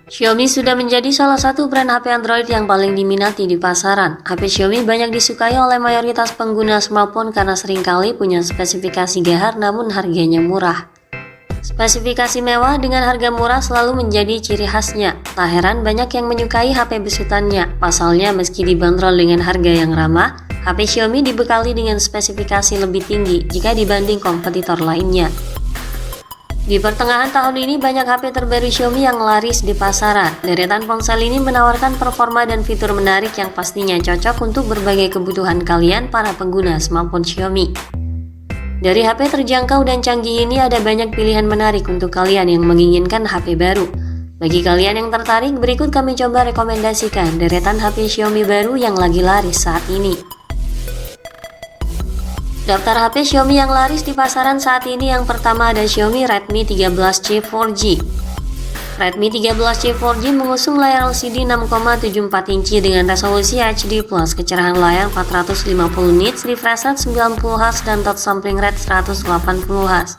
Xiaomi sudah menjadi salah satu brand HP Android yang paling diminati di pasaran. HP Xiaomi banyak disukai oleh mayoritas pengguna smartphone karena seringkali punya spesifikasi gahar namun harganya murah. Spesifikasi mewah dengan harga murah selalu menjadi ciri khasnya. Tak heran banyak yang menyukai HP besutannya. Pasalnya meski dibanderol dengan harga yang ramah, HP Xiaomi dibekali dengan spesifikasi lebih tinggi jika dibanding kompetitor lainnya. Di pertengahan tahun ini banyak HP terbaru Xiaomi yang laris di pasaran. Deretan ponsel ini menawarkan performa dan fitur menarik yang pastinya cocok untuk berbagai kebutuhan kalian para pengguna smartphone Xiaomi. Dari HP terjangkau dan canggih ini ada banyak pilihan menarik untuk kalian yang menginginkan HP baru. Bagi kalian yang tertarik, berikut kami coba rekomendasikan deretan HP Xiaomi baru yang lagi laris saat ini. Daftar HP Xiaomi yang laris di pasaran saat ini, yang pertama ada Xiaomi Redmi 13C 4G. Redmi 13C 4G mengusung layar LCD 6,74 inci dengan resolusi HD+, kecerahan layar 450 nits, refresh rate 90Hz dan touch sampling rate 180Hz.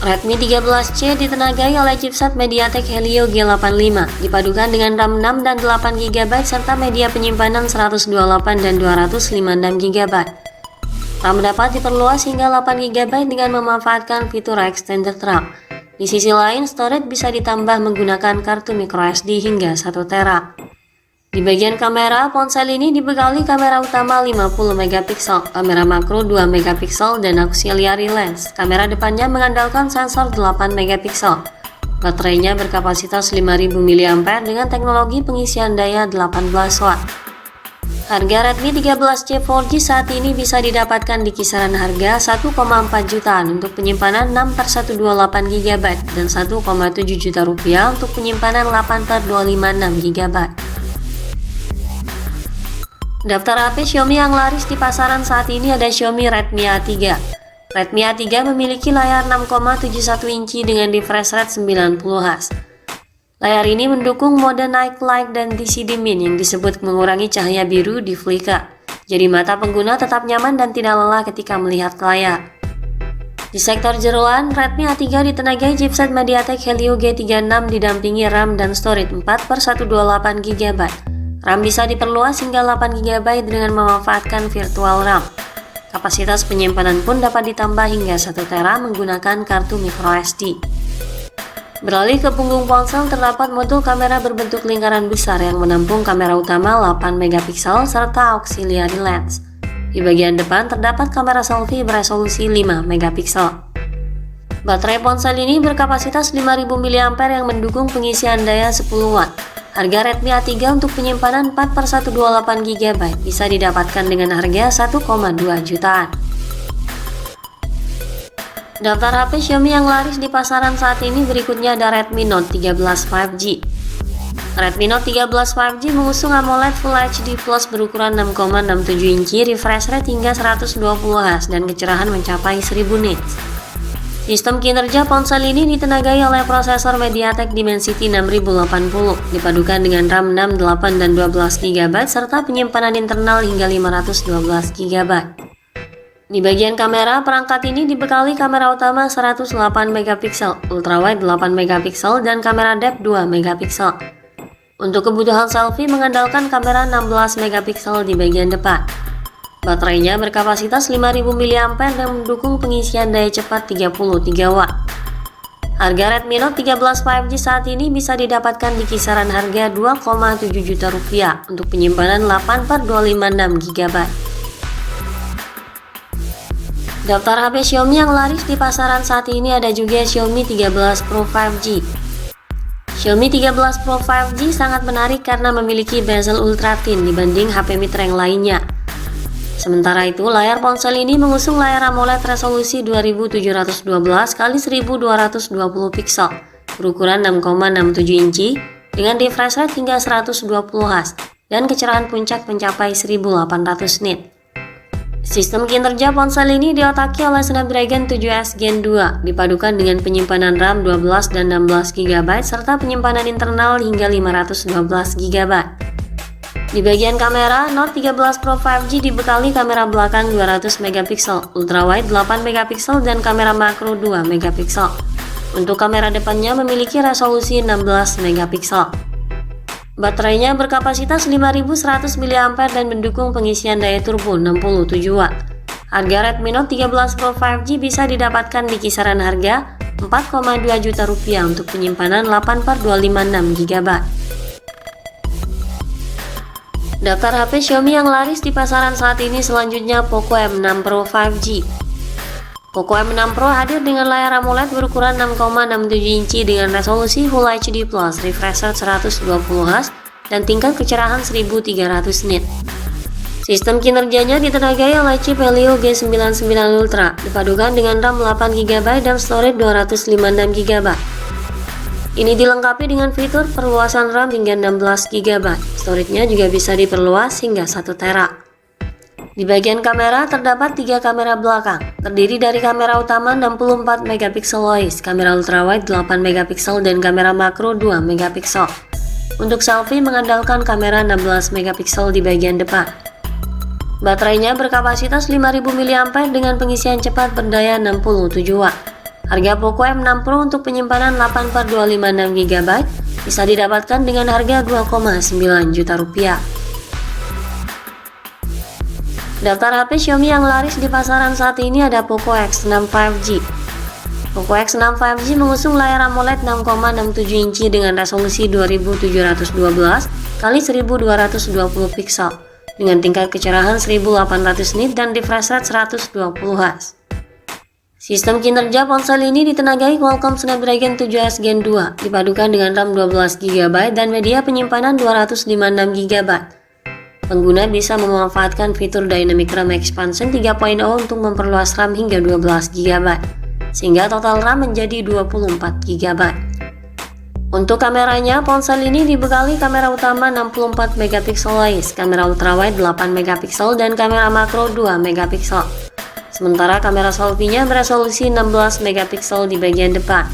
Redmi 13C ditenagai oleh chipset MediaTek Helio G85, dipadukan dengan RAM 6 dan 8GB serta media penyimpanan 128 dan 256GB. RAM dapat diperluas hingga 8GB dengan memanfaatkan fitur Extended RAM. Di sisi lain, storage bisa ditambah menggunakan kartu microSD hingga 1TB. Di bagian kamera, ponsel ini dibekali kamera utama 50MP, kamera makro 2MP, dan auxiliary lens. Kamera depannya mengandalkan sensor 8MP. Baterainya berkapasitas 5000 mAh dengan teknologi pengisian daya 18W. Harga Redmi 13C 4G saat ini bisa didapatkan di kisaran harga 1,4 jutaan untuk penyimpanan 6/128GB dan 1,7 juta rupiah untuk penyimpanan 8/256GB. Daftar HP Xiaomi yang laris di pasaran saat ini ada Xiaomi Redmi A3. Redmi A3 memiliki layar 6,71 inci dengan refresh rate 90Hz. Layar ini mendukung mode night light dan DC dimming yang disebut mengurangi cahaya biru di flicker. Jadi mata pengguna tetap nyaman dan tidak lelah ketika melihat layar. Di sektor jeroan, Redmi A3 ditenagai chipset MediaTek Helio G36 didampingi RAM dan storage 4/128GB. RAM bisa diperluas hingga 8GB dengan memanfaatkan virtual RAM. Kapasitas penyimpanan pun dapat ditambah hingga 1TB menggunakan kartu microSD. Beralih ke punggung ponsel, terdapat modul kamera berbentuk lingkaran besar yang menampung kamera utama 8MP serta auxiliary lens. Di bagian depan terdapat kamera selfie beresolusi 5MP. Baterai ponsel ini berkapasitas 5000 mAh yang mendukung pengisian daya 10W. Harga Redmi A3 untuk penyimpanan 4/128GB bisa didapatkan dengan harga 1,2 jutaan. Daftar HP Xiaomi yang laris di pasaran saat ini, berikutnya ada Redmi Note 13 5G. Redmi Note 13 5G mengusung AMOLED Full HD Plus berukuran 6,67 inci, refresh rate hingga 120Hz dan kecerahan mencapai 1000 nits. Sistem kinerja ponsel ini ditenagai oleh prosesor MediaTek Dimensity 6080, dipadukan dengan RAM 6, 8, dan 12GB serta penyimpanan internal hingga 512GB. Di bagian kamera, perangkat ini dibekali kamera utama 108MP, ultrawide 8MP, dan kamera depth 2MP. Untuk kebutuhan selfie mengandalkan kamera 16MP di bagian depan. Baterainya berkapasitas 5000 mAh dan mendukung pengisian daya cepat 33W. Harga Redmi Note 13 5G saat ini bisa didapatkan di kisaran harga 2,7 juta rupiah untuk penyimpanan 8/256GB. Daftar HP Xiaomi yang laris di pasaran saat ini ada juga Xiaomi 13 Pro 5G. Xiaomi 13 Pro 5G sangat menarik karena memiliki bezel ultra thin dibanding HP mid-range lainnya. Sementara itu, layar ponsel ini mengusung layar AMOLED resolusi 2712x1220 piksel berukuran 6,67 inci dengan refresh rate hingga 120Hz dan kecerahan puncak mencapai 1800 nits. Sistem kinerja ponsel ini diotaki oleh Snapdragon 7S Gen 2, dipadukan dengan penyimpanan RAM 12 dan 16GB serta penyimpanan internal hingga 512GB. Di bagian kamera, Note 13 Pro 5G dibekali kamera belakang 200MP, ultrawide 8MP, dan kamera makro 2MP. Untuk kamera depannya memiliki resolusi 16 megapiksel. Baterainya berkapasitas 5100 mAh dan mendukung pengisian daya turbo 67 watt. Harga Redmi Note 13 Pro 5G bisa didapatkan di kisaran harga 4,2 juta rupiah untuk penyimpanan 8/256 GB. Daftar HP Xiaomi yang laris di pasaran saat ini selanjutnya Poco M6 Pro 5G. Poco M6 Pro hadir dengan layar AMOLED berukuran 6,67 inci dengan resolusi Full HD+, refresh rate 120Hz, dan tingkat kecerahan 1300 nit. Sistem kinerjanya ditenagai oleh chip Helio G99 Ultra, dipadukan dengan RAM 8GB dan storage 256 GB. Ini dilengkapi dengan fitur perluasan RAM hingga 16GB. Storage-nya juga bisa diperluas hingga 1 TB. Di bagian kamera terdapat 3 kamera belakang, terdiri dari kamera utama 64 megapiksel OIS, kamera ultrawide 8 megapiksel dan kamera makro 2 megapiksel. Untuk selfie mengandalkan kamera 16 megapiksel di bagian depan. Baterainya berkapasitas 5000 mAh dengan pengisian cepat berdaya 67 watt. Harga Poco M6 Pro untuk penyimpanan 8/256 GB bisa didapatkan dengan harga 2,9 juta rupiah. Daftar HP Xiaomi yang laris di pasaran saat ini ada Poco X6 5G. Poco X6 5G mengusung layar AMOLED 6,67 inci dengan resolusi 2712 x 1220 piksel dengan tingkat kecerahan 1800 nit dan refresh rate 120Hz. Sistem kinerja ponsel ini ditenagai Qualcomm Snapdragon 7S Gen 2, dipadukan dengan RAM 12GB dan media penyimpanan 256 GB. Pengguna bisa memanfaatkan fitur Dynamic RAM Expansion 3.0 untuk memperluas RAM hingga 12GB, sehingga total RAM menjadi 24GB. Untuk kameranya, ponsel ini dibekali kamera utama 64 megapiksel OIS, kamera ultrawide 8 megapiksel dan kamera makro 2 megapiksel. Sementara kamera selfie-nya beresolusi 16 megapiksel di bagian depan.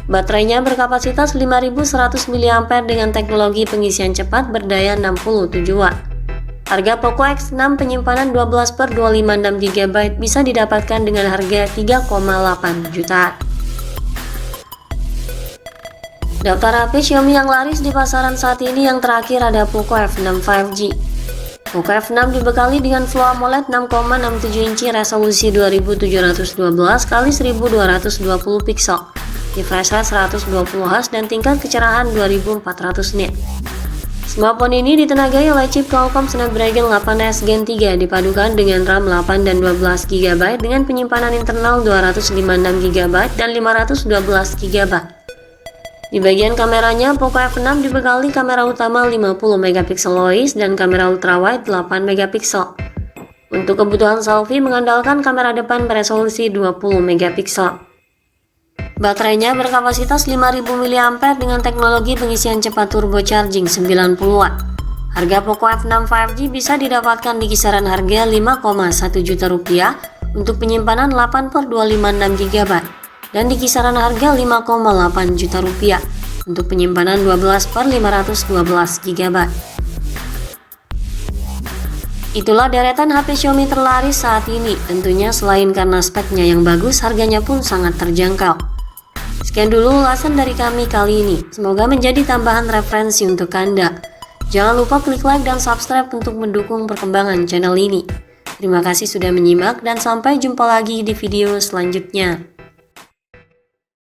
Baterainya berkapasitas 5100 mAh dengan teknologi pengisian cepat berdaya 67 watt. Harga Poco X6 penyimpanan 12/256 GB bisa didapatkan dengan harga 3,8 juta. Daftar HP Xiaomi yang laris di pasaran saat ini yang terakhir ada Poco F6 5G. Poco F6 dibekali dengan Full AMOLED 6,67 inci resolusi 2712 x 1220 piksel. Refresh rate 120Hz dan tingkat kecerahan 2400 nit. Smartphone ini ditenagai oleh chip Qualcomm Snapdragon 8S Gen 3 dipadukan dengan RAM 8 dan 12GB dengan penyimpanan internal 256GB dan 512GB. Di bagian kameranya, Poco F6 dibekali kamera utama 50 megapiksel OIS dan kamera ultrawide 8 megapiksel. Untuk kebutuhan selfie mengandalkan kamera depan beresolusi 20 megapiksel. Baterainya berkapasitas 5000 mAh dengan teknologi pengisian cepat turbo charging 90 watt. Harga Poco F6 5G bisa didapatkan di kisaran harga 5,1 juta rupiah untuk penyimpanan 8/256 GB dan di kisaran harga 5,8 juta rupiah untuk penyimpanan 12/512 GB. Itulah deretan HP Xiaomi terlaris saat ini. Tentunya selain karena speknya yang bagus, harganya pun sangat terjangkau. Sekian dulu ulasan dari kami kali ini. Semoga menjadi tambahan referensi untuk Anda. Jangan lupa klik like dan subscribe untuk mendukung perkembangan channel ini. Terima kasih sudah menyimak dan sampai jumpa lagi di video selanjutnya.